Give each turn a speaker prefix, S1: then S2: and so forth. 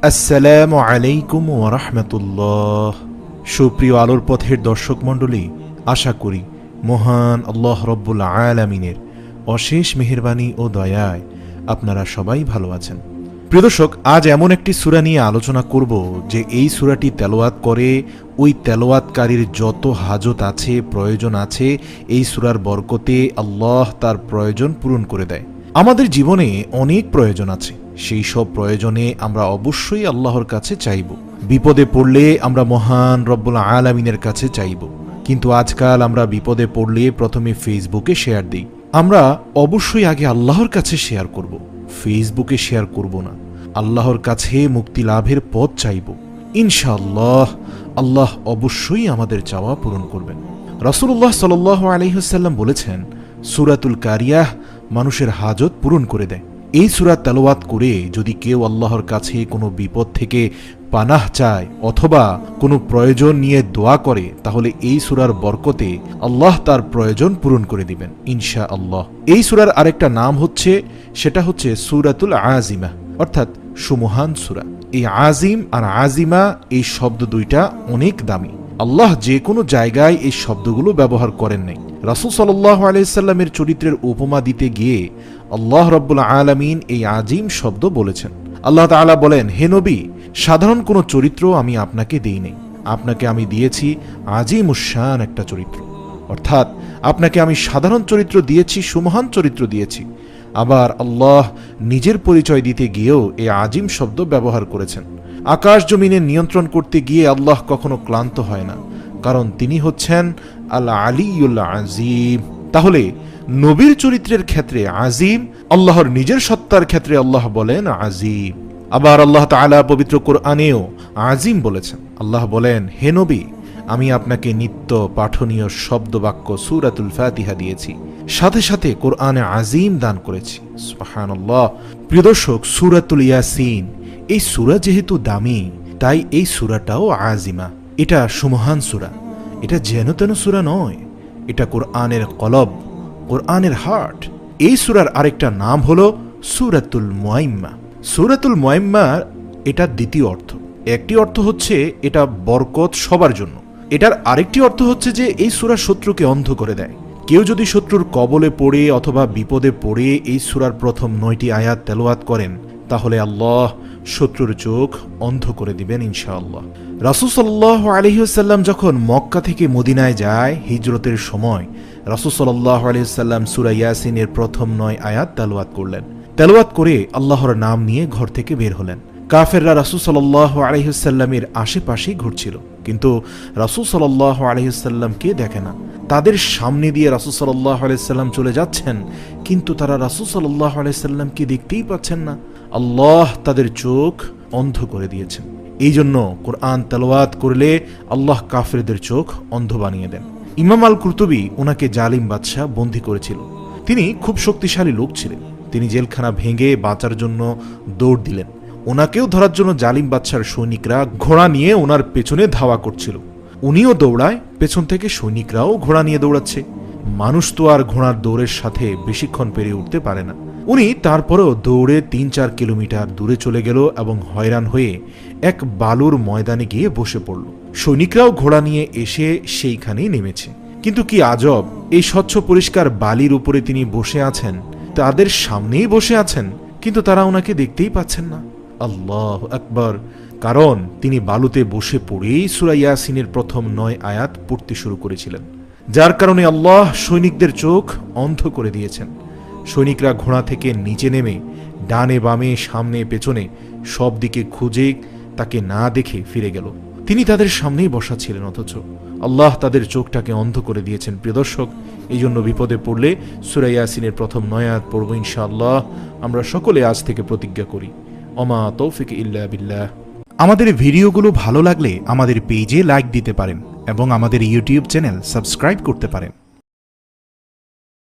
S1: আসসালামু আলাইকুম ওয়া রাহমাতুল্লাহ। সুপ্রিয় আলোর পথের দর্শক মণ্ডলী, আশা করি মহান আল্লাহ রব্বুল আলামিনের অশেষ মেহেরবানি ও দয়ায় আপনারা সবাই ভালো আছেন। প্রিয় দর্শক, আজ এমন একটি সূরা নিয়ে আলোচনা করব যে এই সূরাটি তেলাওয়াত করে ওই তেলাওয়াতকারীর যত হাজত আছে, প্রয়োজন আছে, এই সূরার বরকতে আল্লাহ তার প্রয়োজন পূরণ করে দেয়। আমাদের জীবনে অনেক প্রয়োজন আছে, সেই সব প্রয়োজনে আমরা অবশ্যই আল্লাহর কাছে চাইব। বিপদে পড়লে আমরা মহান রব্বুল আলামিনের কাছে চাইব। কিন্তু আজকাল আমরা বিপদে পড়লে প্রথমে ফেসবুকে শেয়ার দিই। আমরা অবশ্যই আগে আল্লাহর কাছে শেয়ার করব, ফেসবুকে শেয়ার করব না। আল্লাহর কাছে মুক্তি লাভের পথ চাইব। ইনশাআল্লাহ আল্লাহ অবশ্যই আমাদের চাওয়া পূরণ করবেন। রাসূলুল্লাহ সাল্লাল্লাহু আলাইহি ওয়াসাল্লাম বলেছেন, সূরাতুল কারিয়াহ মানুষের হাজত পূরণ করে দেয়। এই সূরা তেলাওয়াত করে যদি কেউ আল্লাহর কাছে কোনো বিপদ থেকে পানাহ চায় অথবা কোনো প্রয়োজন নিয়ে দোয়া করে, তাহলে এই সূরার বরকতে আল্লাহ তার প্রয়োজন পূরণ করে দিবেন ইনশাআল্লাহ। এই সূরার আরেকটা নাম হচ্ছে, সেটা হচ্ছে সূরাতুল আজিমা, অর্থাৎ সুমহান সূরা। এই আজিম আর আজিমা এই শব্দ দুইটা অনেক দামি। আল্লাহ যে কোনো জায়গায় এই শব্দগুলো ব্যবহার করেন নাই। রাসূল সাল্লাল্লাহু আলাইহি সাল্লামের চরিত্রের উপমা দিতে গিয়ে আল্লাহ রাব্বুল আলামিন এই আজিম শব্দ বলেছেন। আল্লাহ তাআলা বলেন, হে নবী, সাধারণ কোনো চরিত্র আমি আপনাকে দেই নাই, আপনাকে আমি দিয়েছি আজিমুশ-শান একটা চরিত্র। অর্থাৎ আপনাকে আমি সাধারণ চরিত্র দিয়েছি, সুমহান চরিত্র দিয়েছি। আবার আল্লাহ নিজের পরিচয় দিতে গিয়েও এই আজিম শব্দ ব্যবহার করেছেন। আকাশ জমিনের নিয়ন্ত্রণ করতে গিয়ে আল্লাহ কখনো ক্লান্ত হয় না, কারণ তিনি হচ্ছেন আল আলিয়ুল আজিম। তাহলে নবীর চরিত্রের ক্ষেত্রে আজিম, আল্লাহর নিজের সত্তার ক্ষেত্রে আল্লাহ বলেন আজিম। আবার আল্লাহ তাআলা পবিত্র কোরআনেও আজিম বলেছেন। আল্লাহ বলেন, হে নবী, আমি আপনাকে নিত্য পাঠনীয় শব্দ বাক্য সূরাতুল ফাতিহা দিয়েছি, সাথে সাথে কোরআনে আজিম দান করেছি। সুবহানাল্লাহ। প্রিয় দর্শক, সূরাতুল ইয়াসিন এই সূরা যেহেতু দামি, তাই এই সূরাটাও আজিমা। এটা সুমহান সূরা, এটা যেন তেন সূরা নয়, এটা কোরআনের কলব, কোরআনের হার্ট। এই সূরার আরেকটা নাম হলো সূরাতুল মুয়াম্মা। সূরাতুল মুয়াম্মা এটা দ্বিতীয় অর্থ। একটি অর্থ হচ্ছে এটা বরকত সবার জন্য, এটার আরেকটি অর্থ হচ্ছে যে এই সূরা শত্রুকে অন্ধ করে দেয়। কেউ যদি শত্রুর কবলে পড়ে অথবা বিপদে পড়ে এই সূরার প্রথম 9টি আয়াত তেলাওয়াত করেন, তাহলে আল্লাহ শত্রুর চোখ অন্ধ করে দিবেন ইনশাআল্লাহ। রাসূল সাল্লাল্লাহু আলাইহি ওয়াসাল্লাম যখন মক্কা থেকে মদিনায় যায় হিজরতের সময়, রাসূল সাল্লাল্লাহু আলাইহি ওয়াসাল্লাম সূরা ইয়াসিনের প্রথম 9 আয়াত তেলাওয়াত করলেন। তেলাওয়াত করে আল্লাহর নাম নিয়ে ঘর থেকে বের হলেন। কাফেররা রাসূল সাল্লাল্লাহু আলাইহি ওয়াসাল্লামের আশেপাশেই ঘুরছিল, কিন্তু রাসূল সাল্লাল্লাহু আলাইহি ওয়াসাল্লামকে দেখে না। তাদের সামনে দিয়ে রাসূল সাল্লাল্লাহু আলাইহি ওয়াসাল্লাম চলে যাচ্ছেন, কিন্তু তারা রাসূল সাল্লাল্লাহু আলাইহি ওয়াসাল্লামকে দেখতেই পাচ্ছেন না। আল্লাহ তাদের চোখ অন্ধ করে দিয়েছেন। এই জন্য কোরআন তেলাওয়াত করলে আল্লাহ কাফেরদের চোখ অন্ধ বানিয়ে দেন। ইমাম আল কুরতুবী ওনাকে জালিম বাদশাহ বন্দী করেছিল। তিনি খুব শক্তিশালী লোক ছিলেন। তিনি জেলখানা ভেঙে বাঁচার জন্য দৌড় দিলেন। ওনাকেও ধরার জন্য জালিম বাদশার সৈনিকরা ঘোড়া নিয়ে ওনার পেছনে ধাওয়া করছিল। উনিও দৌড়ায়, পেছন থেকে সৈনিকরাও ঘোড়া নিয়ে দৌড়াচ্ছে। মানুষ তো আর ঘোড়ার দৌড়ের সাথে বেশিক্ষণ পেরিয়ে উঠতে পারে না। উনি তারপরেও দৌড়ে 3-4 কিলোমিটার দূরে চলে গেল এবং হয়রান হয়ে এক বালুর ময়দানে গিয়ে বসে পড়ল। সৈনিকরাও ঘোড়া নিয়ে এসে সেইখানেই নেমেছে। কিন্তু কি আজব, এই স্বচ্ছ পরিষ্কার বালির উপরে তিনি বসে আছেন, তাদের সামনেই বসে আছেন, কিন্তু তারা ওনাকে দেখতেই পাচ্ছেন না। আল্লাহু আকবার। কারণ তিনি বালুতে বসে পড়েই সূরা ইয়াসিনের প্রথম 9 আয়াত পড়তে শুরু করেছিলেন, যার কারণে আল্লাহ সৈনিকদের চোখ অন্ধ করে দিয়েছেন। সৈনিকরা ঘোড়া থেকে নিচে নেমে ডানে বামে সামনে পেছনে সব দিকে খুঁজে তাকে না দেখে ফিরে গেল। তিনি তাদের সামনেই বসা ছিলেন, অথচ আল্লাহ তাদের চোখটাকে অন্ধ করে দিয়েছেন। প্রিয় দর্শক, এই জন্য বিপদে পড়লে সূরা ইয়াসিনের প্রথম 9 আয়াত পড়ব ইনশাআল্লাহ। আমরা সকলে আজ থেকে প্রতিজ্ঞা করি, ওমা তৌফিক ইল্লা বিল্লাহ। আমাদের ভিডিওগুলো ভালো লাগলে আমাদের পেজে লাইক দিতে পারেন এবং আমাদের ইউটিউব চ্যানেল সাবস্ক্রাইব করতে পারেন।